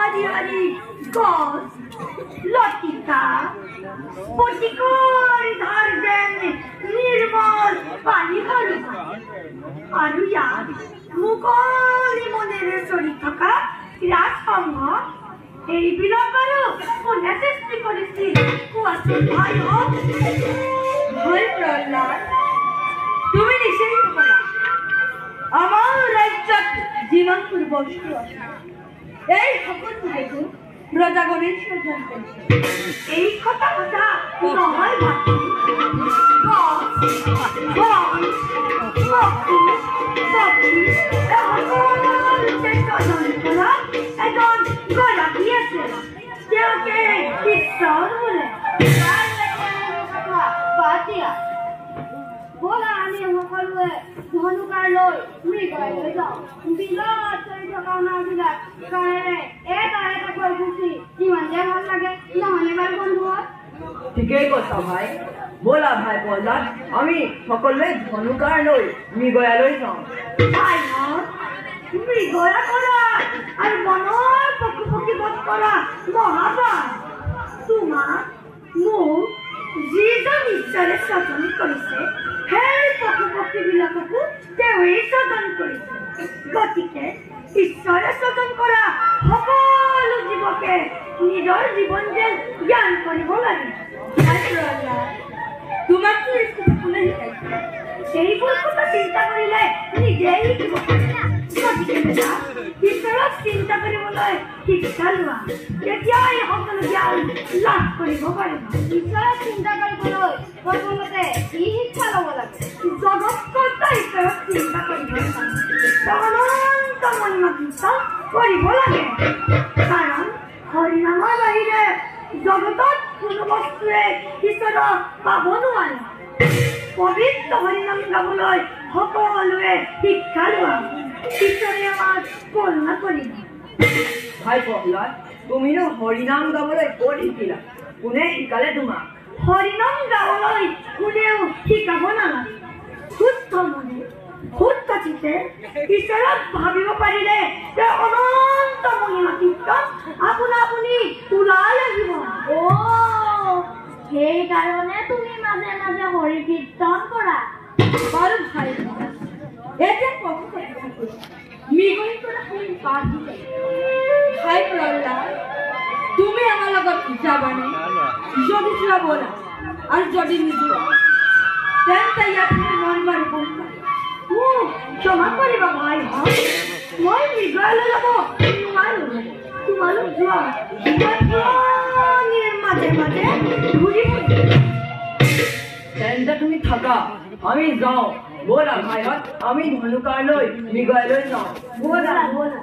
हरी हरी गस लतिका पटिकर धार जेन निर्मल पानी भरू आरु याद मुकली मनेरे चली थका राजसंग এইবিলাকৰো কোনে সৃষ্টি কৰিছিল কোৱাচোন ভাই হয় প্ৰহ্লাদ তুমি নিশ্চয় নকৰা আমাৰ ৰাজ্যত যিমানবোৰ বস্তু আছে এই সকলোবোৰ ৰজাগণে সৃজন কৰিছে এই কথা নহয় ভাবি बोला आनी सकलोए धनुकार लय मृगय लय जाओ बिलत चली थका नाबिलाक कारे এটা কৈ খুচি ইমান যে ভাল লাগে নহলে বাৰ বন্ধু ঠিকই কথা ভাই बोला भाई प्रहलाद আমি সকলোৱে ধনুকাৰ লৈ মৃগয়ালৈ যাওঁ ভাই মৃগয়া কৰা আৰু বনৰ পশু পক্ষী বধ কৰা মহাপাপ তোমাৰ মোক যিজন ঈশ্বৰে সৃজন কৰিছে সেই পশু পক্ষীবিলাককো তেওঁই সৃজন কৰিছে গতিকে ঈশ্বৰে সৃজন কৰা সকলো জীৱকে নিজৰ জীৱন যেন জ্ঞান কৰিব লাগে তোমাক কি কোনে শিকাইছে সেইবোৰ কথা চিন্তা কৰিলে নিজেই শিকিব গতিকে বেটা ঈশ্বৰক চিন্তা কৰিবলৈ শিক্ষা লোৱা তেতিয়াই সকলো জ্ঞান লাভ কৰিব পাৰিবা ঈশ্বৰক চিন্তা কৰিবলৈ প্ৰথমতে কি শিক্ষা ল'ব লাগে জগৎকৰ্তা ঈশ্বৰক চিন্তা কৰিব লাগে অনন্ত মহিমা কীৰ্তন কৰিব লাগে কাৰণ হৰিনামৰ বাহিৰে জগতত কোনো বস্তুৱে ঈশ্বৰক পাব নোৱাৰে পবিত্ৰ হৰিনাম গাবলৈ সকলোৱে শিক্ষা লোৱা ঈশ্বৰে আমাক কৰুণা কৰিব ভাই প্ৰহ্লাদ তুমিনো হৰিনাম গাবলৈ ক'ত শিকিলা কোনে শিকালে তোমাক হৰিনাম গাবলৈ কোনেও শিকাব নালাগে শুদ্ধ মনে শুদ্ধ চিত্তে ঈশ্বৰক ভাবিব পাৰিলে তেওঁৰ অনন্ত মহিমা কীৰ্তন আপোনা আপুনি ওলাই আহিব সেইকাৰণে তুমি মাজে মাজে হৰি কীৰ্তন কৰা বাৰু ভাই এতিয়া ভাই প্ৰহ্লাদ তুমি আমাৰ লগত যাবানে যদি যোৱা ব'লা আৰু যদি নোযোৱা তেন্তে ইয়াত মন বাৰু ক্ষমা কৰিবা ভাই মই মৃগয়ালৈ যাব নোৱাৰো তোমালোক যোৱা মাজে মাজে ঘূৰি তেন্তে তুমি থাকা আমি যাওঁ बोला भाइयों আমি ধনুকাৰ লৈ মৃগয়ালৈ যাওঁ बोला बोला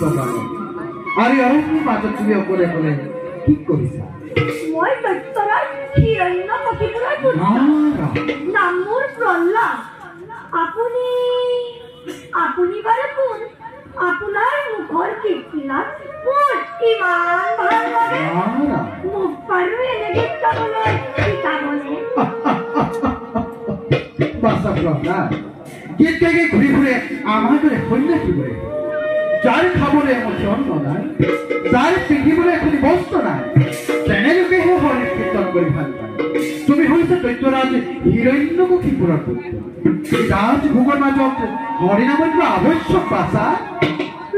পালো আৰু অৰণ্যৰ মাজত তুমি অকলে অকলে কি কৰিছা মই দৈত্যৰাজ হিৰণ্যকশিপুৰৰ পুত্ৰ নাম মোৰ প্ৰহ্লাদ আপুনি বাৰু কোন আপোনাৰ মুখৰ কীৰ্তিলাভ মোৰ ইমান ভাল লাগে মোক বাৰু এনে গীত গাবলৈ শিকাবনে বাছা প্ৰহ্লাদ গীত গাই গাই ঘূৰি ফুৰে আমাৰ দৰে সন্যাসী বোৰে যাৰ খাবলৈ এমুঠি অন্ন নাই যাৰ পিন্ধিবলৈ এখনি বস্ত্ৰ নাই তেনেলোকেহে হৰি কীৰ্তন কৰি ভাল পায় তুমি হৈছা দৈত্যৰাজ হিৰণ্যকশিপুৰৰ পুত্ৰ ৰাজ ভোগৰ মাজত হৰিনামৰ কিবা আৱশ্যক বাছা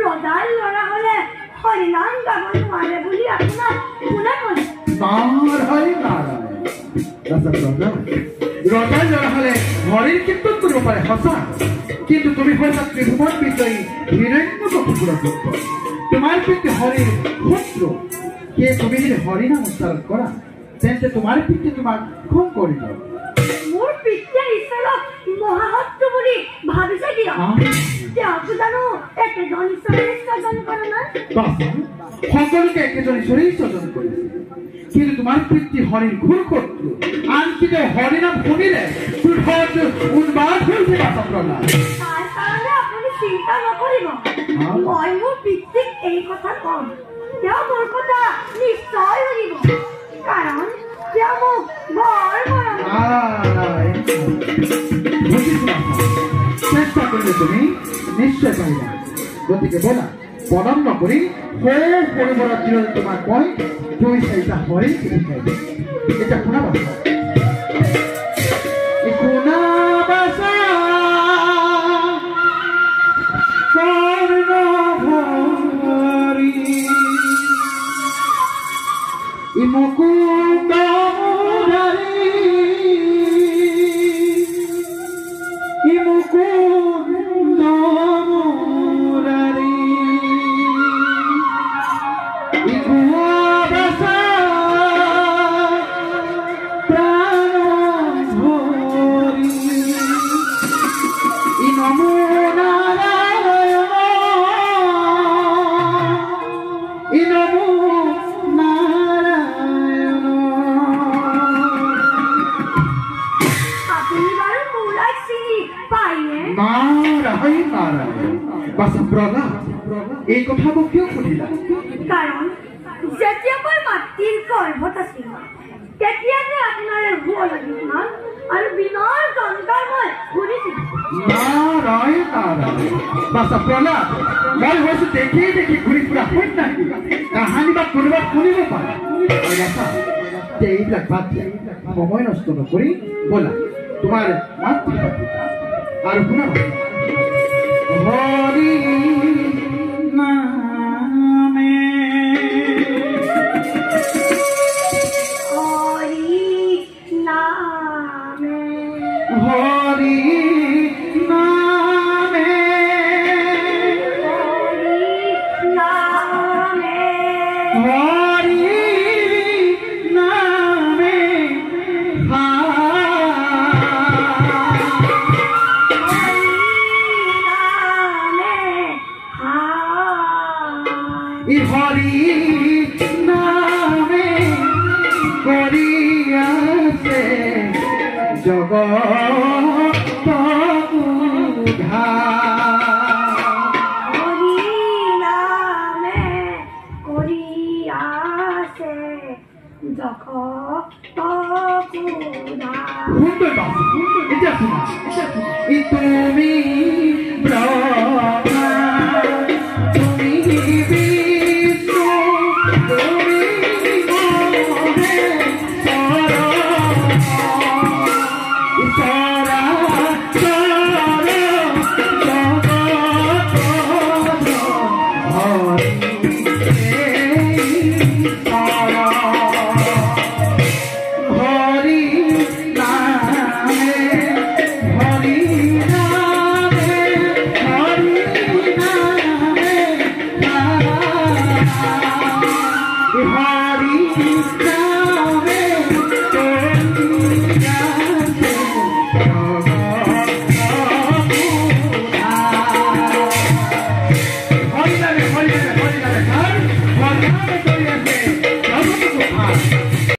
ৰজাৰ ল'ৰা হলে হৰিনাম গাব নোৱাৰে বুলি আপোনাক কোনে ক'লে নাৰায়ণ নাৰায়ণ বাছা প্ৰহ্লাদ ৰজাৰ ল'ৰা হলে হৰিৰ কীৰ্তন কৰিব পাৰে সঁচা কিন্তু তুমি হৈছা ত্ৰিভুৱন বিজয়ী হিৰণ্যকশিপুৰৰ পুত্ৰ তোমাৰ পিতৃ হৰিৰ শত্ৰু সেয়ে তুমি যদি হৰিনাম উচ্চাৰণ কৰা তেন্তে তোমাৰ পিতৃ তোমাক খুব কৰিব মোৰ পিতৃয়ে ঈশ্বৰক মহাশত্ৰু বুলি ভাবিছে কিয় তেওঁকো জানো একেজন ঈশ্বৰে স্বজন কৰা নাই সকলোকে একেজন ঈশ্বৰেই স্বজন কৰিছে কিন্তু তোমাৰ পিতৃ হৰিৰ ঘোৰ শত্ৰু আনকি তেওঁ হৰিনাম শুনিলে ক্ৰোধত উন্মাদ হৈ উঠে বাছা প্ৰহ্লাদ তাৰ কাৰণে আপুনি চিন্তা নকৰিব মই মোৰ পিতৃক এই কথা কম তেওঁ মোৰ কথা নিশ্চয় শুনিব কাৰণ তেওঁ মোক বৰ মৰম চেষ্টা কৰিলে তুমি নিশ্চয় পাৰিবা গতিকে ব'লা পলম নকৰি সৰু বৰা দিনত তোমাক মই 2-4টা হৰি শিকাই দিম এতিয়া শুনা বাছা মুকুন্দ মুৰাৰি মুকুন্দ মুৰাৰি গুয়াবাসা প্ৰাণ ভৰি নমো নাৰায়ণ নমো বাছা প্ৰহ্লাদ এই কথাবোৰ কিয় সুধিলা কাৰণ যেতিয়া মই মাতৃৰ গৰ্ভত আছিল তেতিয়া যে আপোনাৰ ভুল লাগিছিল আৰু বিনৰ যন্ত্ৰৰ মই শুনিছিলোঁ নাৰায়ণ নাৰায়ণ বাছা প্ৰহ্লাদ মই হৈছো দেখি দেখি ঘূৰি ফুৰা সন্যাসী কাহানী বা কোনোবাত শুনিব পাৰে বাছা এইবিলাক বাদ দিয়া সময় নষ্ট নকৰি ব'লা তোমাৰ মাতৃভাষা আৰু শুনা হৰি নামে হৰি নামে হৰি নামে হৰি নামে হৰি নামে কৰিয়াছে জগত হৰি নামে কৰিয়াছে জগত সুন্দৰ বাস এটা শোনা তুমি